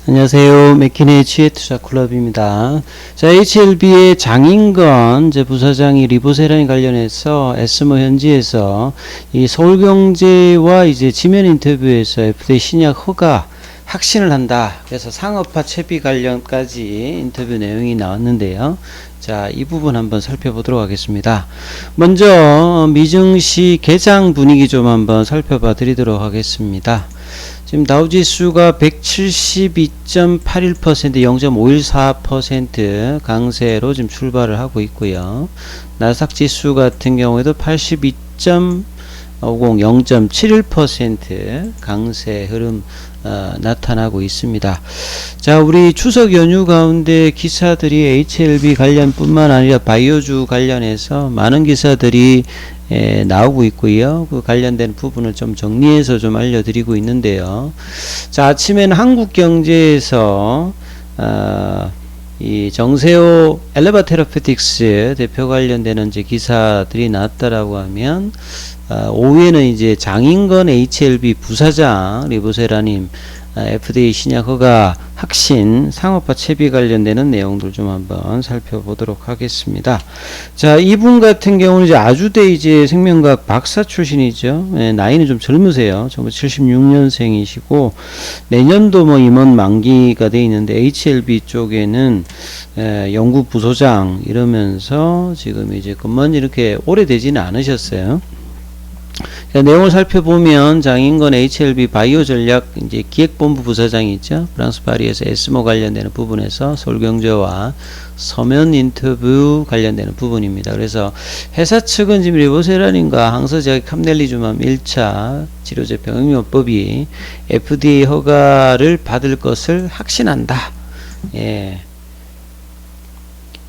안녕하세요. 맥키네의 지혜투자클럽입니다. 자, HLB의 장인건 이제 부사장이 리보세라인 관련해서 에스모 현지에서 이 서울경제와 이제 지면 인터뷰에서 FDA 신약 허가 확신을 한다. 그래서 상업화 채비 관련까지 인터뷰 내용이 나왔는데요. 자, 이 부분 한번 살펴보도록 하겠습니다. 먼저 미증시 개장 분위기 좀 한번 살펴봐 드리도록 하겠습니다. 지금 다우지수가 172.81% 0.514% 강세로 지금 출발을 하고 있고요. 나스닥 지수 같은 경우에도 82.50 0.71% 강세 흐름 나타나고 있습니다. 자, 우리 추석 연휴 가운데 기사들이 HLB 관련 뿐만 아니라 바이오주 관련해서 많은 기사들이 나오고 있고요. 그 관련된 부분을 좀 정리해서 좀 알려드리고 있는데요. 자, 아침에는 한국경제에서 이 정세호 엘레바 테라피틱스 대표 관련되는 이제 기사들이 나왔다라고 하면 오후에는 이제 장인건 HLB 부사장 리보세라님 FDA 신약 허가 확신 상업화 채비 관련되는 내용들 좀 한번 살펴보도록 하겠습니다. 자, 이분 같은 경우는 이제 아주대 이제 생명과학 박사 출신이죠. 나이는 좀 젊으세요. 1976년생이시고 내년도 뭐 임원 만기가 돼 있는데 HLB 쪽에는 연구 부소장 이러면서 지금 이제 근무한 지 이렇게 오래되지는 않으셨어요. 내용을 살펴보면 장인건 HLB 바이오 전략 이제 기획본부 부사장이 있죠. 프랑스 파리에서 에스모 관련되는 부분에서 서울경제와 서면 인터뷰 관련되는 부분입니다. 그래서 회사 측은 지금 리보세라닌과 항서제약 캄넬리주맘 1차 치료제 병용요법이 FDA 허가를 받을 것을 확신한다. 예.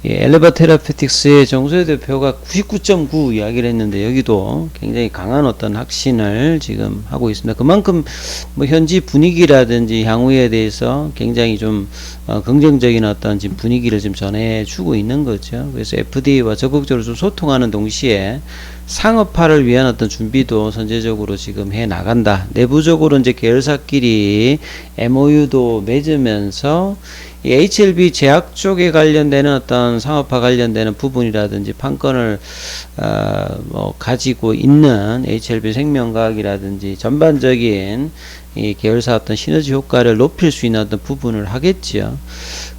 엘레바 테라피틱스의 정소혜 대표가 99.9 이야기를 했는데 여기도 굉장히 강한 어떤 확신을 지금 하고 있습니다. 그만큼 뭐 현지 분위기라든지 향후에 대해서 굉장히 좀 긍정적인 어떤 지금 분위기를 지금 전해주고 있는 거죠. 그래서 FDA와 적극적으로 좀 소통하는 동시에 상업화를 위한 어떤 준비도 선제적으로 지금 해 나간다. 내부적으로 이제 계열사끼리 MOU도 맺으면서 이 HLB 제약 쪽에 관련되는 어떤 상업화 관련되는 부분이라든지 판권을 뭐 가지고 있는 HLB 생명과학이라든지 전반적인 이 계열사 어떤 시너지 효과를 높일 수 있는 어떤 부분을 하겠죠.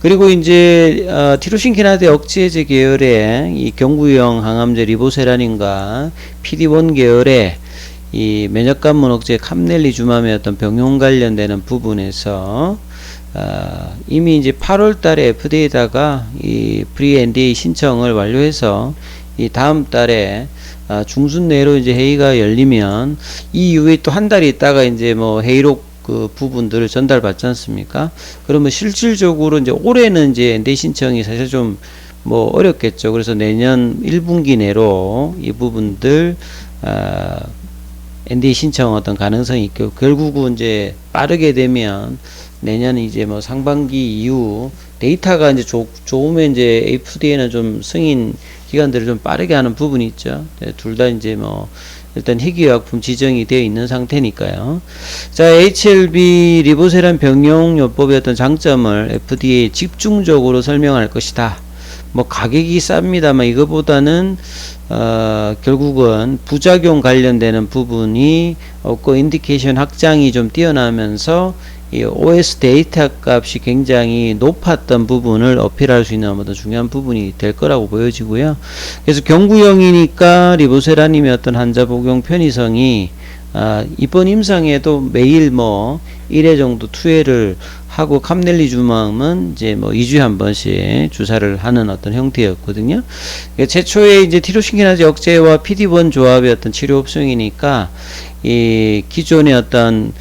그리고 이제 티로신키나제 억제제 계열의 이 경구형 항암제 리보세라닌과 PD-1 계열의 이 면역관문 억제 캄넬리주맘의 어떤 병용 관련되는 부분에서 이미 이제 8월 달에 FDA에다가 이 프리-NDA 신청을 완료해서 이 다음 달에 중순 내로 이제 회의가 열리면 이 이후에 또 한 달 있다가 이제 뭐 회의록 그 부분들을 전달받지 않습니까? 그러면 실질적으로 이제 올해는 이제 NDA 신청이 사실 좀 뭐 어렵겠죠. 그래서 내년 1분기 내로 이 부분들 NDA 신청 어떤 가능성이 있고 결국은 이제 빠르게 되면 내년 이제 뭐 상반기 이후 데이터가 이제 좋으면 이제 FDA는 좀 승인 기간들을 좀 빠르게 하는 부분이 있죠. 둘 다 이제 뭐 일단 희귀의약품 지정이 되어 있는 상태니까요. 자, HLB 리보세란 병용요법의 어떤 장점을 FDA 집중적으로 설명할 것이다. 뭐 가격이 쌉니다만 이거보다는 결국은 부작용 관련되는 부분이 없고 인디케이션 확장이 좀 뛰어나면서 이 OS 데이터 값이 굉장히 높았던 부분을 어필할 수 있는 어떤 중요한 부분이 될 거라고 보여지고요. 그래서 경구형이니까 리보세라님의 어떤 환자 복용 편의성이 이번 임상에도 매일 뭐 1회 정도 투회를 하고 캄넬리주맘은 이제 뭐 2주에 한 번씩 주사를 하는 어떤 형태였거든요. 최초에 이제 티로신키나제 억제와 PD-1 조합의 어떤 치료 옵션이니까 이 기존의 어떤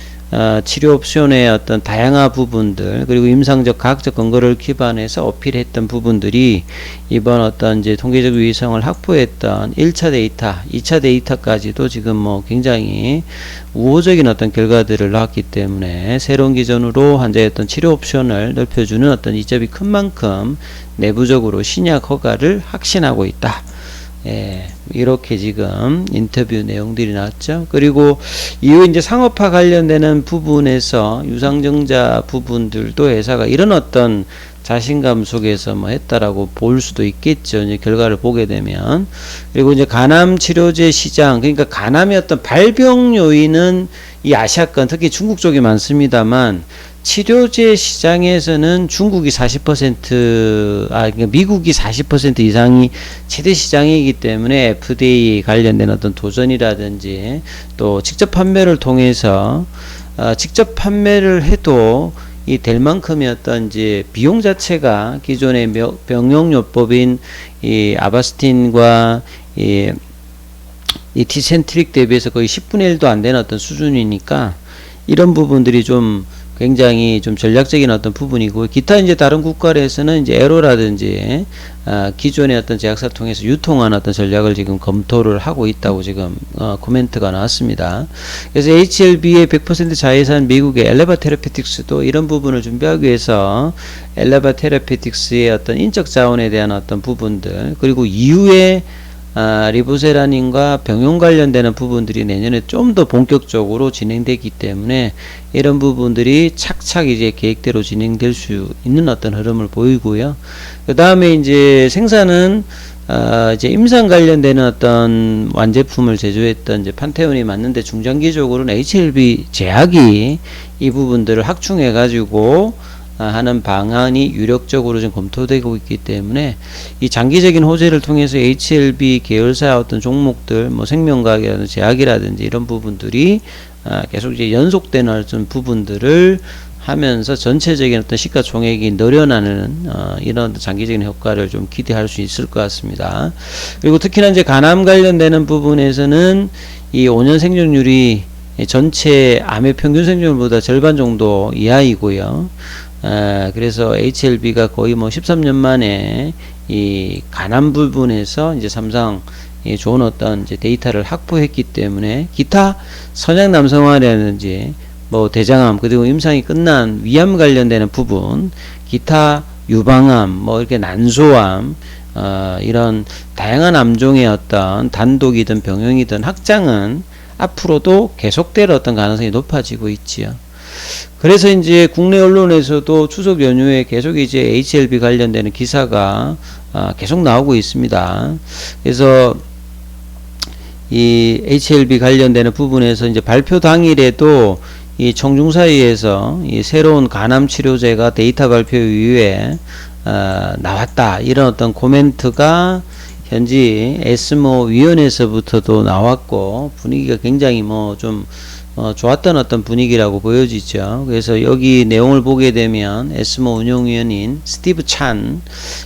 치료 옵션의 어떤 다양한 부분들 그리고 임상적 과학적 근거를 기반해서 어필했던 부분들이 이번 어떤 이제 통계적 유의성을 확보했던 1차 데이터, 2차 데이터까지도 지금 뭐 굉장히 우호적인 어떤 결과들을 나왔기 때문에 새로운 기준으로 환자의 어떤 치료 옵션을 넓혀주는 어떤 이점이 큰 만큼 내부적으로 신약 허가를 확신하고 있다. 예, 이렇게 지금 인터뷰 내용들이 나왔죠. 그리고 이후 이제 상업화 관련되는 부분에서 유상증자 부분들도 회사가 이런 어떤 자신감 속에서 뭐 했다라고 볼 수도 있겠죠. 이제 결과를 보게 되면. 그리고 이제 간암 치료제 시장, 그러니까 간암의 어떤 발병 요인은 이 아시아권, 특히 중국 쪽이 많습니다만, 치료제 시장에서는 중국이 40%, 그러니까 미국이 40% 이상이 최대 시장이기 때문에 FDA 관련된 어떤 도전이라든지 또 직접 판매를 통해서, 직접 판매를 해도 이 될 만큼의 어떤 이제 비용 자체가 기존의 병용요법인 이 아바스틴과 이 티센트릭 대비해서 거의 10분의 1도 안 되는 어떤 수준이니까 이런 부분들이 좀 굉장히 좀 전략적인 어떤 부분이고, 기타 이제 다른 국가에서는 이제 에로라든지 기존의 어떤 제약사를 통해서 유통하는 어떤 전략을 지금 검토를 하고 있다고 지금 코멘트가 나왔습니다. 그래서 HLB의 100% 자회사인 미국의 엘레바 테라피틱스도 이런 부분을 준비하기 위해서 엘레바 테라피틱스의 어떤 인적 자원에 대한 어떤 부분들, 그리고 이후에 리보세라닌과 병용 관련되는 부분들이 내년에 좀 더 본격적으로 진행되기 때문에 이런 부분들이 착착 이제 계획대로 진행될 수 있는 어떤 흐름을 보이고요. 그 다음에 이제 생산은 이제 임상 관련되는 어떤 완제품을 제조했던 이제 판테온이 맞는데, 중장기적으로는 HLB 제약이 이 부분들을 확충해 가지고 하는 방안이 유력적으로 좀 검토되고 있기 때문에 이 장기적인 호재를 통해서 HLB 계열사 어떤 종목들, 뭐 생명과학이라든지 제약이라든지 이런 부분들이 계속 이제 연속되는 어떤 부분들을 하면서 전체적인 어떤 시가총액이 늘어나는 이런 장기적인 효과를 좀 기대할 수 있을 것 같습니다. 그리고 특히나 이제 간암 관련되는 부분에서는 이 5년 생존율이 전체 암의 평균 생존율보다 절반 정도 이하이고요. 그래서 HLB가 거의 뭐 13년 만에 이 간암 부분에서 이제 삼상 좋은 어떤 이제 데이터를 확보했기 때문에 기타 선양 남성화라든지 뭐 대장암, 그리고 임상이 끝난 위암 관련되는 부분, 기타 유방암, 뭐 이렇게 난소암, 이런 다양한 암종의 어떤 단독이든 병용이든 확장은 앞으로도 계속될 어떤 가능성이 높아지고 있지요. 그래서 이제 국내 언론에서도 추석 연휴에 계속 이제 HLB 관련되는 기사가 계속 나오고 있습니다. 그래서 이 HLB 관련되는 부분에서 이제 발표 당일에도 이 청중사회에서 이 새로운 간암 치료제가 데이터 발표 이후에 나왔다, 이런 어떤 코멘트가 현지 에스모 위원회에서부터도 나왔고, 분위기가 굉장히 뭐 좀 좋았던 어떤 분위기라고 보여지죠. 그래서 여기 내용을 보게 되면 에스모 운영위원인 스티브 찬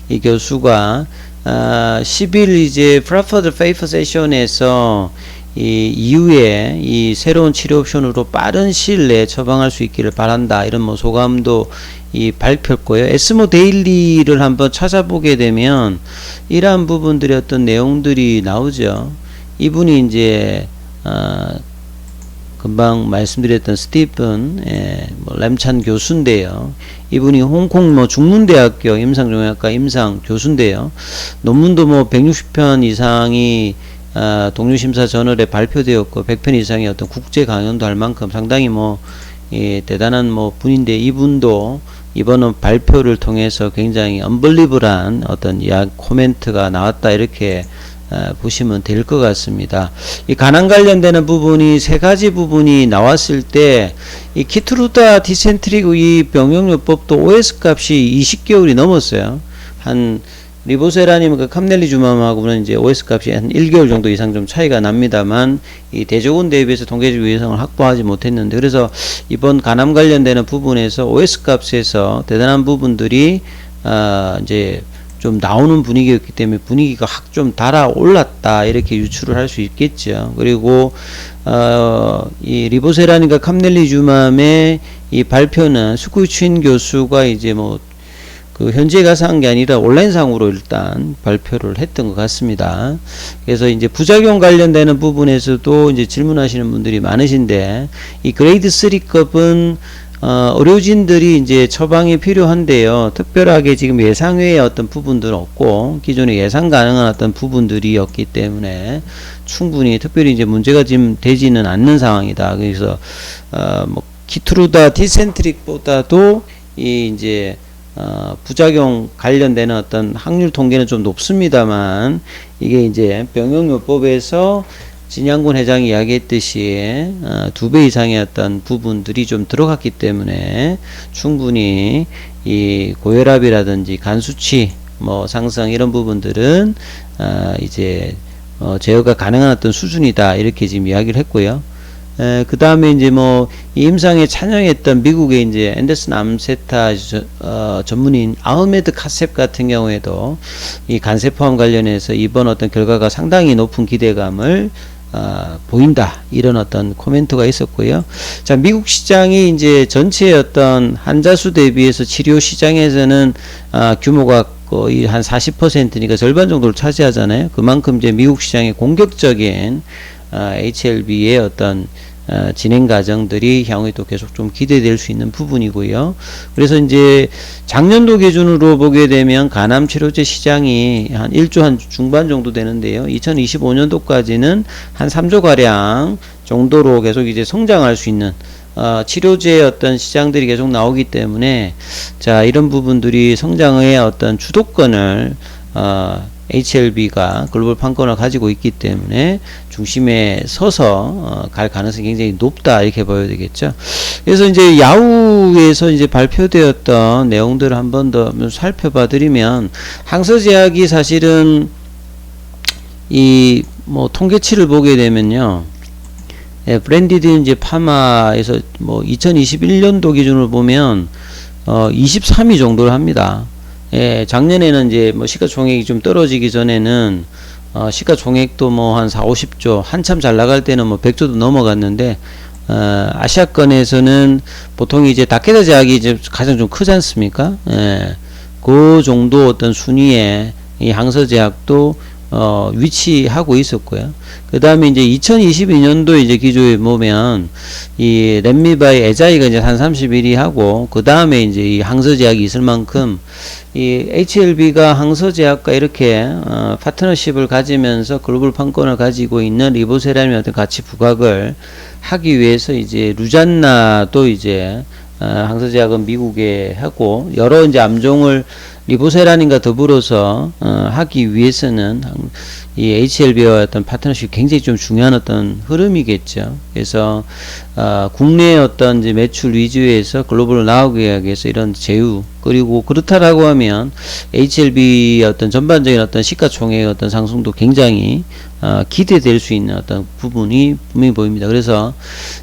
이 교수가 10일 이제 프라퍼드 페이퍼 세션에서 이 이후에 이 새로운 치료 옵션으로 빠른 시일 내에 처방할 수 있기를 바란다, 이런 뭐 소감도 이 발표했고요. 에스모 데일리를 한번 찾아보게 되면 이러한 부분들의 어떤 내용들이 나오죠. 이분이 이제 금방 말씀드렸던 스티븐 뭐 램찬 교수인데요. 이분이 홍콩 뭐 중문대학교 임상종양학과 임상 교수인데요. 논문도 뭐 160편 이상이 동료심사 저널에 발표되었고 100편 이상의 어떤 국제 강연도 할 만큼 상당히 뭐 대단한 뭐 분인데, 이분도 이번 발표를 통해서 굉장히 언블리블한 어떤 코멘트가 나왔다, 이렇게 보시면 될 것 같습니다. 이 간암 관련되는 부분이 세 가지 부분이 나왔을 때, 이 키트루다 디센트릭 이 병용요법도 OS 값이 20개월이 넘었어요. 한 리보세라님과 캄넬리주맘하고는 이제 OS 값이 한 1개월 정도 이상 좀 차이가 납니다만, 이 대조군 대비해서 통계적 유해성을 확보하지 못했는데, 그래서 이번 간암 관련되는 부분에서 OS 값에서 대단한 부분들이 이제 좀 나오는 분위기였기 때문에 분위기가 확 좀 달아올랐다, 이렇게 유추를 할 수 있겠죠. 그리고 이 리보세라닌과 캄넬리주맘의 이 발표는 스쿠이친 교수가 이제 뭐 그 현지에 가서 한 게 아니라 온라인상으로 일단 발표를 했던 것 같습니다. 그래서 이제 부작용 관련되는 부분에서도 이제 질문하시는 분들이 많으신데, 이 그레이드 3급은 의료진들이 이제 처방이 필요한데요. 특별하게 지금 예상 외의 어떤 부분들은 없고 기존에 예상 가능한 어떤 부분들이었기 때문에 충분히 특별히 이제 문제가 지금 되지는 않는 상황이다. 그래서 뭐 키트루다 디센트릭보다도 이 이제 부작용 관련되는 어떤 확률 통계는 좀 높습니다만 이게 이제 병용요법에서 진양군 회장이 이야기했듯이 2배 이상의 어떤 부분들이 좀 들어갔기 때문에 충분히 이 고혈압이라든지 간 수치 뭐 상승 이런 부분들은 이제 제어가 가능한 어떤 수준이다 이렇게 지금 이야기를 했고요. 그 다음에 이제 뭐 임상에 참여했던 미국의 이제 앤더슨 암세타 전문인 아흐메드 카셉 같은 경우에도 이 간세포암 관련해서 이번 어떤 결과가 상당히 높은 기대감을 보인다 이런 어떤 코멘트가 있었고요. 자, 미국 시장이 이제 전체의 어떤 환자 수 대비해서 치료 시장에서는 규모가 거의 한 40%니까 절반 정도를 차지하잖아요. 그만큼 이제 미국 시장의 공격적인 HLB의 어떤 진행 과정들이 향후에 또 계속 좀 기대될 수 있는 부분이고요. 그래서 이제 작년도 기준으로 보게 되면 간암 치료제 시장이 한 1조 한 중반 정도 되는데요. 2025년도까지는 한 3조 가량 정도로 계속 이제 성장할 수 있는 치료제의 어떤 시장들이 계속 나오기 때문에 자, 이런 부분들이 성장의 어떤 주도권을 HLB가 글로벌 판권을 가지고 있기 때문에 중심에 서서 갈 가능성이 굉장히 높다 이렇게 보여야 되겠죠. 그래서 이제 야후에서 이제 발표되었던 내용들을 한 번 더 살펴봐 드리면 항서제약이 사실은 이 뭐 통계치를 보게 되면요. 브랜디드 이제 파마에서 뭐 2021년도 기준으로 보면 23위 정도를 합니다. 예, 작년에는 이제 뭐 시가총액이 좀 떨어지기 전에는 시가총액도 뭐 한 4, 50조 한참 잘 나갈 때는 뭐 100조도 넘어갔는데 아시아권에서는 보통 이제 다케다 제약이 이제 가장 좀 크지 않습니까? 예, 그 정도 어떤 순위에 이 항서제약도 위치하고 있었고요. 그 다음에 이제 2022년도 이제 기조에 보면 이 렘미바의 에자이가 이제 한 31위 하고 그 다음에 이제 이 항서제약이 있을 만큼 이 HLB가 항서제약과 이렇게 파트너십을 가지면서 글로벌 판권을 가지고 있는 리보세라님의 어떤 가치 부각을 하기 위해서 이제 루잔나도 이제 항서제약은 미국에 하고 여러 이제 암종을 리보세란인과 더불어서 하기 위해서는 이 HLB와 어떤 파트너십이 굉장히 좀 중요한 어떤 흐름이겠죠. 그래서 국내의 어떤 이제 매출 위주에서 글로벌로 나오기 위해서 이런 제휴 그리고 그렇다라고 하면 HLB의 어떤 전반적인 어떤 시가총액의 어떤 상승도 굉장히 기대될 수 있는 어떤 부분이 분명히 보입니다. 그래서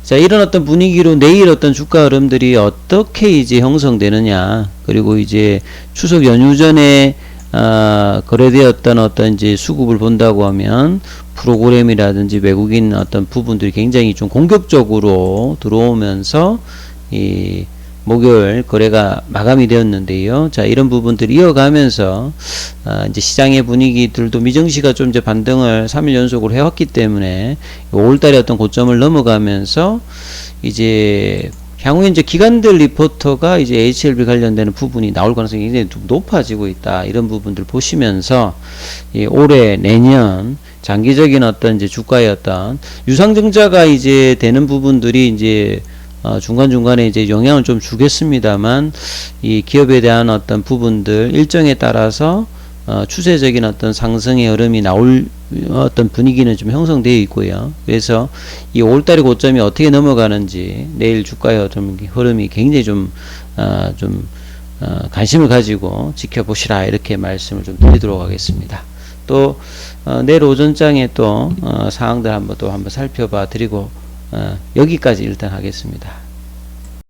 자, 이런 어떤 분위기로 내일 어떤 주가 흐름들이 어떻게 이제 형성되느냐 그리고 이제 추석 연휴 전에 거래되었던 어떤 이제 수급을 본다고 하면 프로그램이라든지 외국인 어떤 부분들이 굉장히 좀 공격적으로 들어오면서 이 목요일 거래가 마감이 되었는데요. 자, 이런 부분들이 이어가면서 이제 시장의 분위기들도 미증시가 좀 이제 반등을 3일 연속으로 해왔기 때문에 5월달에 어떤 고점을 넘어가면서 이제 향후에 이제 기관들 리포터가 이제 HLB 관련되는 부분이 나올 가능성이 굉장히 좀 높아지고 있다. 이런 부분들 보시면서 올해 내년 장기적인 어떤 이제 주가의 어떤 유상증자가 이제 되는 부분들이 이제 중간중간에 이제 영향을 좀 주겠습니다만 이 기업에 대한 어떤 부분들 일정에 따라서 추세적인 어떤 상승의 흐름이 나올 어떤 분위기는 좀 형성되어 있고요. 그래서 이 5월달의 고점이 어떻게 넘어가는지 내일 주가의 흐름이 굉장히 좀 관심을 가지고 지켜보시라 이렇게 말씀을 좀 드리도록 하겠습니다. 또 내일 오전장에 또 사항들 한번 살펴봐 드리고 여기까지 일단 하겠습니다.